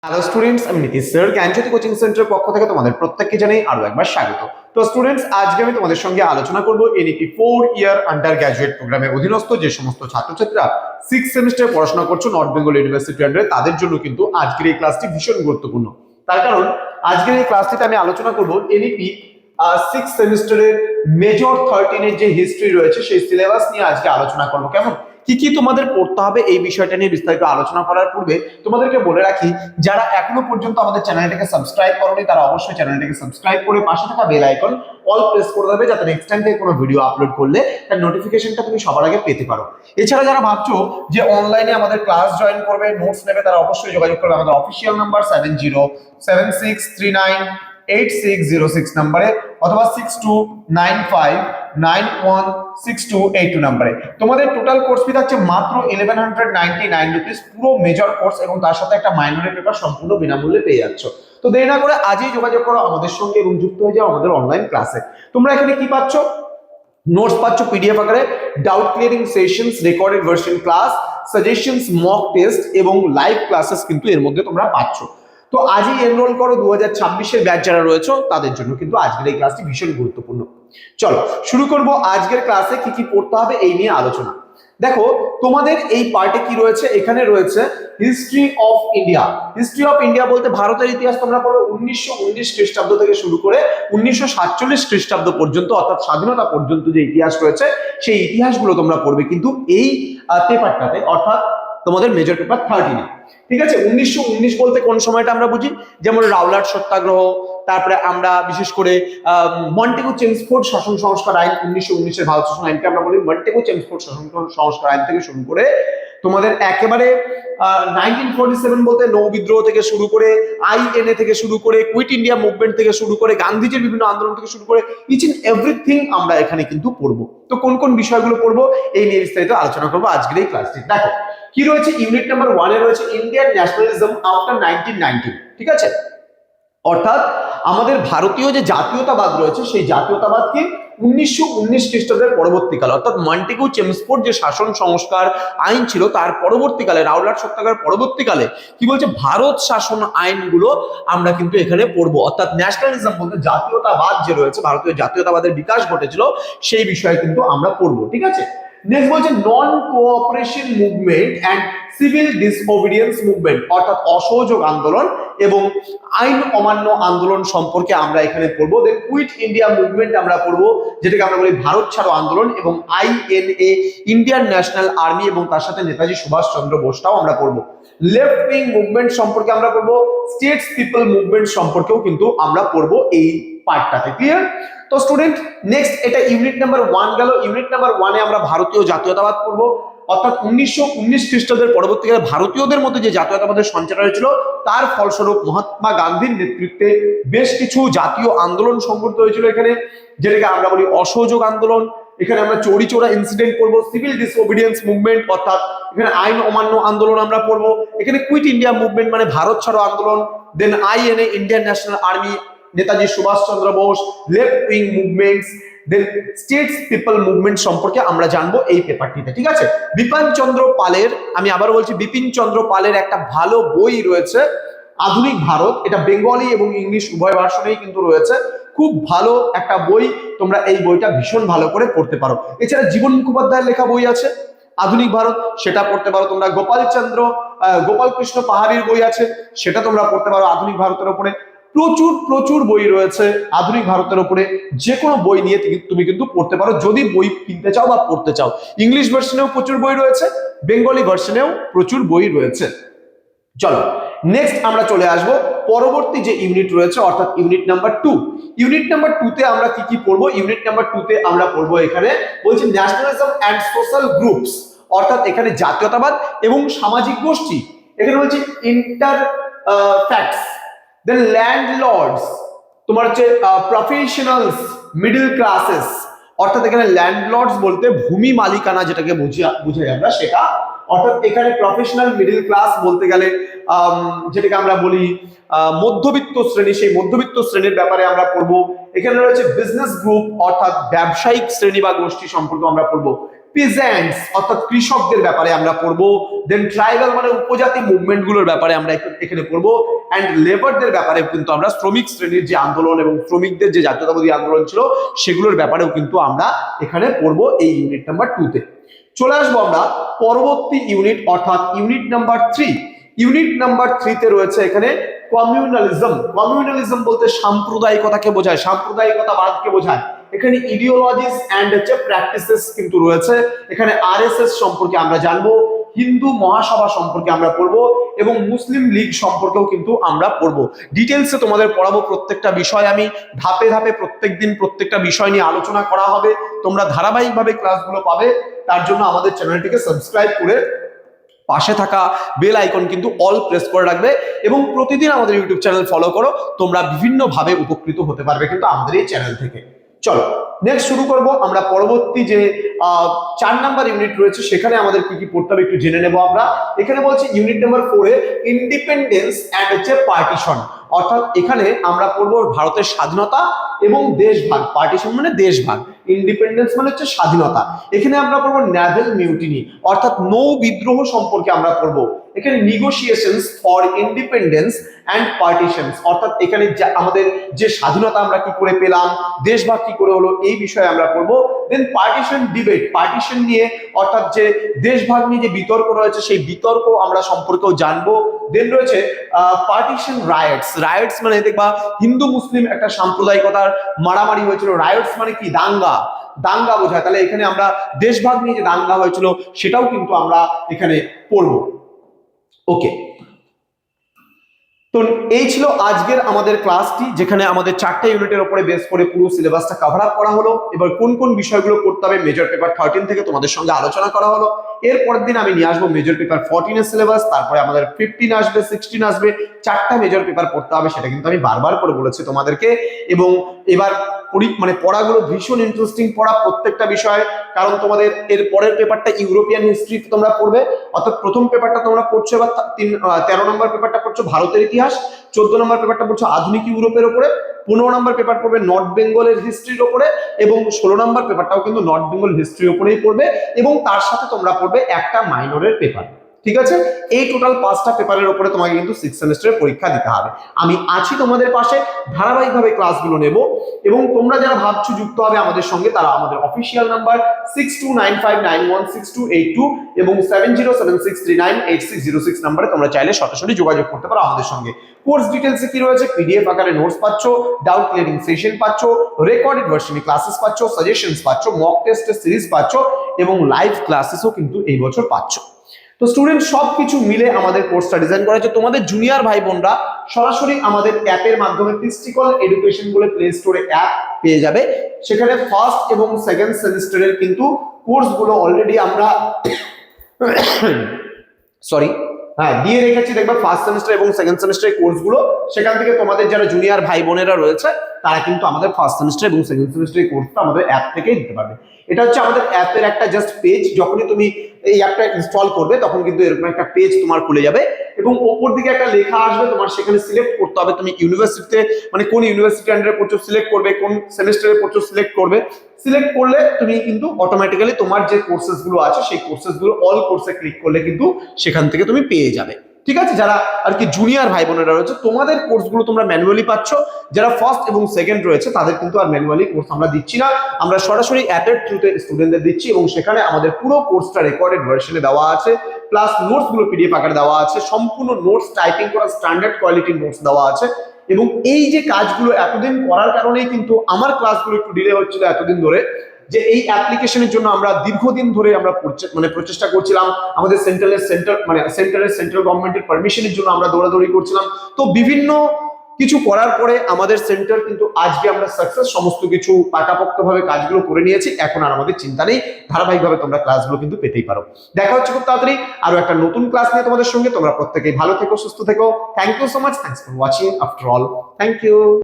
Hello students, আমি Nitish sir জ্ঞানজ্যোতি coaching সেন্টারের পক্ষ থেকে তোমাদের প্রত্যেককে জানাই আরো একবার স্বাগত। তো স্টুডেন্টস, আজকে আমি তোমাদের সঙ্গে আলোচনা করব এনইপি 4 ইয়ার আন্ডার গ্র্যাজুয়েট প্রোগ্রামের অধীনস্থ যে সমস্ত ছাত্রছাত্রীরা 6 সেমিস্টারে পড়াশোনা করছো নর্থ বেঙ্গল ইউনিভার্সিটি আন্ডারে, তাদের জন্য কিন্তু আজকের এই ক্লাসটি ভীষণ গুরুত্বপূর্ণ। তার কারণ আজকের এই ক্লাসটিতে আমি আলোচনা করব এনইপি 6 সেমিস্টারের মেজর 13 এর যে হিস্ট্রি রয়েছে সেই সিলেবাস নিয়ে আজকে আলোচনা করব। কেমন কি কি তোমাদের পড়তে হবে এই বিষয়টা নিয়ে বিস্তারিত আলোচনা করার পূর্বে তোমাদেরকে বলে রাখি, যারা এখনো পর্যন্ত আমাদের চ্যানেলটাকে সাবস্ক্রাইব করোনি তারা অবশ্যই চ্যানেলটাকে সাবস্ক্রাইব করে পাশে থাকা বেল আইকন অল প্রেস করে দেবে, যাতে নেক্সট টাইম থেকে কোনো ভিডিও আপলোড করলে তার নোটিফিকেশনটা তুমি সবার আগে পেতে পারো। এছাড়া যারা ভাবছো যে অনলাইনে আমাদের ক্লাস জয়েন করবে, নোটস নেবে, তারা অবশ্যই যোগাযোগ করবে আমাদের অফিসিয়াল নাম্বার 7076398606 নাম্বারে অথবা 6295916282 নাম্বারে। তোমাদের টোটাল কোর্স ফি থাকছে মাত্র 1199 রুপিস, পুরো মেজর কোর্স, এবং তার সাথে একটা মাইনরের পেপার সম্পূর্ণ বিনামূল্যে পেয়ে যাচ্ছ। তো দেরি না করে আজই যোগাযোগ করো আমাদের সঙ্গে এবং যুক্ত হয়ে যাও আমাদের অনলাইন ক্লাসে। তোমরা এখানে কি পাচ্ছ? নোটস পাচ্ছ পিডিএফ আকারে, doubt clearing sessions, recorded version class, suggestions, mock test এবং লাইভ ক্লাসেস কিন্তু এর মধ্যে তোমরা পাচ্ছ। তো আজই এনরোল করো, 2026 এর ব্যাচ যারা রয়েছে তাদের জন্য কিন্তু আজকের এই ক্লাসটি ভীষণ গুরুত্বপূর্ণ। চলো শুরু করব আজকের ক্লাসে কি কি পড়তে হবে এই নিয়ে আলোচনা। দেখো তোমাদের এই পার্টে কি রয়েছে, এখানে রয়েছে history of India. History of India বলতে ভারতের ইতিহাস তোমরা পড়ো 1919 খ্রিস্টাব্দ থেকে শুরু করে 1947 খ্রিস্টাব্দ পর্যন্ত, অর্থাৎ স্বাধীনতা পর্যন্ত যে ইতিহাস রয়েছে সেই ইতিহাসগুলো তোমরা পড়বে কিন্তু এই পেপারটাতে, অর্থাৎ তোমাদের মেজর পেপার 13। ঠিক আছে, 1919 বলতে কোন সময়টা আমরা বুঝি, যেমন রাওলাট সত্যাগ্রহ, তারপরে আমরা বিশেষ করে মন্টেগু চেমসফোর্ড শাসন সংস্কার আইন, 1919 এর ভারত শাসন আইনকে আমরা বলি মন্টেগু চেমসফোর্ড শাসন সংস্কার আইন থেকে শুরু করে তোমাদের একেবারে 1947 বলতে নৌ বিদ্রোহ থেকে শুরু করে আইএনএ থেকে শুরু করে কুইট ইন্ডিয়া মুভমেন্ট থেকে শুরু করে গান্ধীজির বিভিন্ন আন্দোলন থেকে শুরু করে ইচ এন্ড এভরিথিং আমরা এখানে কিন্তু পড়বো। তো কোন কোন বিষয়গুলো পড়বো এই নিয়ে বিস্তারিত আলোচনা করবো আজকের এই ক্লাসটি। দেখো কি রয়েছে, ইউনিট নাম্বার 1 এ রয়েছে ইন্ডিয়ান ন্যাশনালিজম আফটার 1990। ঠিক আছে, অর্থাৎ আমাদের ভারতীয় যে জাতীয়তাবাদ রয়েছে সেই জাতীয়তাবাদ কি 1919 খ্রিস্টাব্দের পরবর্তীকাল, অর্থাৎ মন্টেগু চেমসফোর্ড যে শাসন সংস্কার আইন ছিল তার পরবর্তীকালে, রাওলাট সত্যাগ্রহের পরবর্তীকালে কি বলছে ভারত শাসন আইনগুলো আমরা কিন্তু এখানে পড়বো। অর্থাৎ ন্যাশনালিজম বলতে জাতীয়তাবাদ যে রয়েছে, ভারতীয় জাতীয়তাবাদের বিকাশ ঘটেছিল সেই বিষয়ে কিন্তু আমরা পড়বো। ঠিক আছে, নেক্সট বলছে non cooperation movement and civil disobedience movement, অর্থাৎ অসহযোগ আন্দোলন এবং আইন অমান্য আন্দোলন সম্পর্কে আমরা এখানে পড়বো। দেন কুইট ইন্ডিয়া মুভমেন্ট আমরা পড়বো, যেটাকে আমরা বলি ভারত ছাড়ো আন্দোলন, এবং আইএনএ ইন্ডিয়ান ন্যাশনাল আর্মি এবং তার সাথে নেতাজি সুভাষ চন্দ্র বোসটাও আমরা পড়বো। লেফট উইং মুভমেন্ট সম্পর্কে আমরা পড়বো, স্টেটস পিপল মুভমেন্ট সম্পর্কেও কিন্তু আমরা পড়বো এই পার্টটাতে। ক্লিয়ার? তো স্টুডেন্ট নেক্সট, এটা ইউনিট নাম্বার 1 গেল। ইউনিট নাম্বার 1 এ আমরা ভারতীয় জাতীয়তাবাদ পড়বো, অর্থাৎ 1919 খ্রিস্টাব্দের পরবর্তীকালে ভারতীয়দের মধ্যে যে জাতীয়তাবাদের সঞ্চার হয়েছিল তার ফলস্বরূপ মহাত্মা গান্ধীর নেতৃত্বে বেশ কিছু জাতীয় আন্দোলন সংঘটিত হয়েছিল এখানে, যেটাকে আমরা বলি অসহযোগ আন্দোলন। এখানে আমরা চৌরি চৌরা ইনসিডেন্ট পড়বো, সিভিল ডিসওবিডিয়েন্স মুভমেন্ট অর্থাৎ এখানে আইন অমান্য আন্দোলন আমরা পড়বো, এখানে কুইট ইন্ডিয়া মুভমেন্ট মানে ভারত ছাড়ো আন্দোলন, then INA Indian national army, Netaji Subhash Chandra Bose, left wing movements, then states people movement সম্পর্কে আমরা জানবো এই পেপারটিতে। ঠিক আছে, বিপিন চন্দ্র পালের, আমি আবার বলছি বিপিন চন্দ্র পালের একটা ভালো বই রয়েছে আধুনিক ভারত, এটা বেঙ্গলি এবং ইংলিশ উভয় ভার্সনেই কিন্তু রয়েছে, খুব ভালো একটা বই, তোমরা এই বইটা ভীষণ ভালো করে পড়তে পারো। এছাড়া জীবন মুখোপাধ্যায়ের লেখা বই আছে আধুনিক ভারত, সেটা পড়তে পারো তোমরা। গোপাল কৃষ্ণ পাহাড়ির বই আছে, সেটা তোমরা পড়তে পারো আধুনিক ভারতের উপরে। প্রচুর প্রচুর বই রয়েছে আধুনিক ভারতের উপরে, যে কোনো বই নিয়ে তুমি কিন্তু পড়তে পারো যদি বই কিনতে চাও বা পড়তে চাও। ইংলিশ ভার্সনেও প্রচুর বই রয়েছে, বেঙ্গলি ভার্সনেও প্রচুর বই রয়েছে। চলো নেক্সট আমরা চলে আসবো পরবর্তী যে ইউনিট রয়েছে, অর্থাৎ ইউনিট নাম্বার 2। ইউনিট নাম্বার 2 তে আমরা কি কি পড়বো? ইউনিট নাম্বার 2 তে আমরা পড়বো, এখানে বলছি ন্যাশনালিজম এন্ড সোশ্যাল গ্রুপস, অর্থাৎ এখানে জাতীয়তাবাদ এবং সামাজিক গোষ্ঠী, এখানে বলছি ইন্টার ফ্যাক্টস, দেন ল্যান্ডলর্ডস, তোমার হচ্ছে প্রফেশনালস, মিডল ক্লাসেস, অর্থাৎ এখানে ল্যান্ডলর্ডস বলতে ভূমি মালিকানা যেটাকে বুঝাই আমরা সেটা, অর্থাৎ এখানে প্রফেশনাল মিডল ক্লাস বলতে গেলে যেটাকে আমরা বলি মধ্যবিত্ত শ্রেণী, সেই মধ্যবিত্ত শ্রেণীর ব্যাপারে আমরা পড়বো। এখানে রয়েছে বিজনেস গ্রুপ, অর্থাৎ ব্যবসায়িক শ্রেণী বা গোষ্ঠী সম্পর্কে আমরা পড়বো। পিজেন্টস অর্থাৎ কৃষকদের ব্যাপারে আমরা পড়বো, দেন ট্রাইবাল মানে উপজাতি মুভমেন্ট গুলোর ব্যাপারে আমরা এখানে পড়বো, অ্যান্ড লেবারদের ব্যাপারে কিন্তু আমরা শ্রমিক শ্রেণীর যে আন্দোলন এবং শ্রমিকদের যে জাতীয়তাবাদী আন্দোলন ছিল সেগুলোর ব্যাপারেও কিন্তু আমরা এখানে পড়বো এই ইউনিট নাম্বার 2 তে। চলে আসবো আমরা পরবর্তী ইউনিট অর্থাৎ ইউনিট নাম্বার 3। ইউনিট নাম্বার 3 তে রয়েছে এখানে কমিউনালিজম। কমিউনালিজম বলতে সাম্প্রদায়িকতাকে বোঝায়, সাম্প্রদায়িকতাবাদকে বোঝায়। এখানে ইডিওলজিস এন্ড প্র্যাকটিসেস কিন্তু রয়েছে। এখানে আরএসএস সম্পর্কে আমরা জানবো, হিন্দু মহাসভা সম্পর্কে আমরা পড়বো এবং মুসলিম লীগ সম্পর্কেও কিন্তু আমরা পড়বো। ডিটেলসে তোমাদের পড়াবো প্রত্যেকটা বিষয়, আমি ধাপে ধাপে প্রত্যেকদিন প্রত্যেকটা বিষয় নিয়ে আলোচনা করা হবে। তোমরা ধারাবাহিকভাবে ক্লাসগুলো পাবে, তার জন্য আমাদের চ্যানেলটিকে সাবস্ক্রাইব করে পাশে থাকা বেল আইকন কিন্তু অল প্রেস করে রাখবে এবং প্রতিদিন আমাদের ইউটিউব চ্যানেল ফলো করো, তোমরা বিভিন্ন ভাবে উপকৃত হতে পারবে কিন্তু আমাদের এই চ্যানেল থেকে। চলো নেক্সট শুরু করব আমরা। পরবর্তী যে 4 নাম্বার ইউনিট রয়েছে সেখানে আমাদের কি কি পড়তে হবে একটু জেনে নেব আমরা। এখানে বলছে ইউনিট নাম্বার 4 এ ইন্ডিপেন্ডেন্স এন্ড পার্টিশন, অর্থাৎ এখানে আমরা পড়ব ভারতের স্বাধীনতা এবং দেশভাগ। পার্টিশন মানে দেশভাগ, ইন্ডিপেন্ডেন্স মানে হচ্ছে স্বাধীনতা। এখানে আমরা পড়ব নেভাল মিউটিনি অর্থাৎ নৌ বিদ্রোহ সম্পর্কে আমরা পড়ব। এখানে নিগোসিয়েশনস ফর ইন্ডিপেন্ডেন্স এন্ড পার্টিশনস, অর্থাৎ এখানে আমাদের যে স্বাধীনতা আমরা কি করে পেলাম, দেশভাগ কি করে হলো, এই বিষয়ে আমরা পড়ব। দেন পার্টিশন ডিবেট, পার্টিশন নিয়ে অর্থাৎ যে দেশভাগ নিয়ে যে বিতর্ক রয়েছে সেই বিতর্ক আমরা সম্পর্কেও জানবো। দেন রয়েছে পার্টিশন রাইটস। রাইটস মানে দেখবা হিন্দু মুসলিম একটা সাম্প্রদায়িকতার মারামারি হয়েছিল, রাইটস মানে কি দাঙ্গা, দাঙ্গা বোঝায়। তাহলে এখানে আমরা দেশভাগ নিয়ে যে দাঙ্গা হয়েছিল সেটাও কিন্তু আমরা এখানে পড়বো। ওকে, তো এই ছিল আজকের আমাদের ক্লাসটি, যেখানে আমাদের 4টে ইউনিটের উপরে বেস করে পুরো সিলেবাসটা কভার আপ করা হলো। এবার কোন কোন বিষয়গুলো পড়তে হবে মেজর পেপার 13 থেকে তোমাদের সঙ্গে আলোচনা করা হলো। এর পরের দিন আমি নিয়ে আসবো মেজর পেপার 14 এর সিলেবাস, তারপরে আমাদের 15 আসবে, 16 আসবে, 4টা মেজর পেপার পড়তে হবে, সেটা কিন্তু আমি বারবার করে বলেছি তোমাদেরকে। এবং এবার মানে পড়াগুলো ভীষণ ইন্টারেস্টিং পড়া প্রত্যেকটা বিষয়, কারণ তোমাদের এর পরের পেপারটা ইউরোপিয়ান হিস্ট্রি তোমরা পড়বে, অর্থাৎ প্রথম পেপারটা তোমরা পড়ছো এবার 13 নম্বর পেপারটা পড়ছো ভারতের ইতিহাস, 14 নম্বর পেপারটা পড়ছো আধুনিক ইউরোপের উপরে, 15 নম্বর পেপার পড়বে নর্থ বেঙ্গলের হিস্ট্রির উপরে এবং 16 নম্বর পেপারটাও কিন্তু নর্থ বেঙ্গল হিস্ট্রির উপরেই পড়বে এবং তার সাথে তোমরা পড়বে একটা মাইনরের পেপার। ঠিক আছে, এই টোটাল 5টা পেপারের উপরে তোমাকে কিন্তু 6 সেমিস্টারের পরীক্ষা দিতে হবে। আমি আছি তোমাদের পাশে, ধারাবাহিকভাবে ক্লাসগুলো নেব এবং তোমরা যারা ভাবছো যুক্ত হবে আমাদের সঙ্গে, তারা আমাদের অফিসিয়াল নাম্বার 6295916282 এবং 7076398606 নম্বরে তোমরা চাইলে সরাসরি যোগাযোগ করতে পারো আমাদের সঙ্গে। কোর্স ডিটেইলসে কি রয়েছে, পিডিএফ আকারে নোটস পাচ্ছ, ডাউট ক্লিয়ারিং সেশন পাচ্ছ, রেকর্ডেড ভার্সনে ক্লাসেস পাচ্ছ, সাজেশনস পাচ্ছ, মক টেস্টের সিরিজ পাচ্ছ এবং লাইভ ক্লাসেসও কিন্তু এই বছর পাচ্ছ। তো স্টুডেন্ট সবকিছু মিলে আমাদের কোর্সটা ডিজাইন করা হয়েছে। তোমাদের জুনিয়র ভাই বোনরা সরাসরি আমাদের অ্যাপের মাধ্যমে ক্রিস্টিকল এডুকেশন বলে প্লে স্টোরে অ্যাপ পেয়ে যাবে, সেখানে ফার্স্ট এবং সেকেন্ড সেমিস্টারের কিন্তু কোর্সগুলো অলরেডি আমরা দিয়ে রেখেছি। দেখবে ফার্স্ট সেমিস্টার এবং সেকেন্ড সেমিস্টারের কোর্সগুলো, সেখান থেকে তোমাদের যারা জুনিয়র ভাই বোনেরা রয়েছে তারা কিন্তু আমাদের ফার্স্ট সেমিস্টার এবং সেকেন্ড সেমিস্টারের কোর্সটা আমাদের অ্যাপ থেকেই দিতে পারবে। এটা হচ্ছে আমাদের অ্যাপের একটা জাস্ট পেজ, যখনই তুমি এই অ্যাপটা ইনস্টল করবে তখন কিন্তু এরকম একটা পেজ তোমার খুলে যাবে এবং ওপর দিকে একটা লেখা আসবে, তোমার সেখানে সিলেক্ট করতে হবে তুমি ইউনিভার্সিটিতে মানে কোন ইউনিভার্সিটি আন্ডারে পড়ছো সিলেক্ট করবে, কোন সেমিস্টারে পড়ছো সিলেক্ট করবে। সিলেক্ট করলে তুমি কিন্তু অটোমেটিক্যালি তোমার যে কোর্সেস গুলো আছে সেই কোর্সেস গুলো অল কোর্সে ক্লিক করলে কিন্তু সেখান থেকে তুমি পেয়ে যাবে। ঠিক আছে, যারা আর কি জুনিয়র ভাই বোনেরা রয়েছে তোমাদের কোর্সগুলো তোমরা ম্যানুয়ালি পাচ্ছ, যারা ফার্স্ট এবং সেকেন্ড রয়েছে তাদের কিন্তু আর ম্যানুয়ালি কোর্স আমরা দিচ্ছি না, আমরা সরাসরি অ্যাপের থ্রুতে স্টুডেন্টদের দিচ্ছি এবং সেখানে আমাদের পুরো কোর্সটা রেকর্ডেড ভার্সনে দেওয়া আছে, প্লাস নোটস গুলো পিডিএফ আকারে দেওয়া আছে, সম্পূর্ণ নোটস টাইপিং করা স্ট্যান্ডার্ড কোয়ালিটির নোটস দেওয়া আছে। এবং এই যে কাজগুলো এতদিন করার কারণেই কিন্তু আমার ক্লাসগুলো একটু ডিলে হচ্ছিল এতদিন ধরে, যে এই অ্যাপ্লিকেশনের জন্য আমরা দীর্ঘদিন ধরে আমরা প্রচেষ্টা করছিলাম, আমাদের সেন্ট্রাল গভর্নমেন্টের পারমিশনের জন্য আমরা দৌড়াদৌড়ি করছিলাম। তো বিভিন্ন কিছু করার পরে আমাদের সেন্টার কিন্তু আজকে আমরা সাকসেস, সমস্ত কিছু পাকাপোক্তভাবে কাজগুলো করে নিয়েছি, এখন আর আমাদের চিন্তা নেই, ধারাবাহিকভাবে তোমরা ক্লাসগুলো কিন্তু পেতেই পারো। দেখা হচ্ছে খুব তাড়াতাড়ি আরো একটা নতুন ক্লাস নিয়ে তোমাদের সঙ্গে। তোমরা প্রত্যেকেই ভালো থেকো, সুস্থ থেকো। Thank you so much, thanks for watching after all, thank you.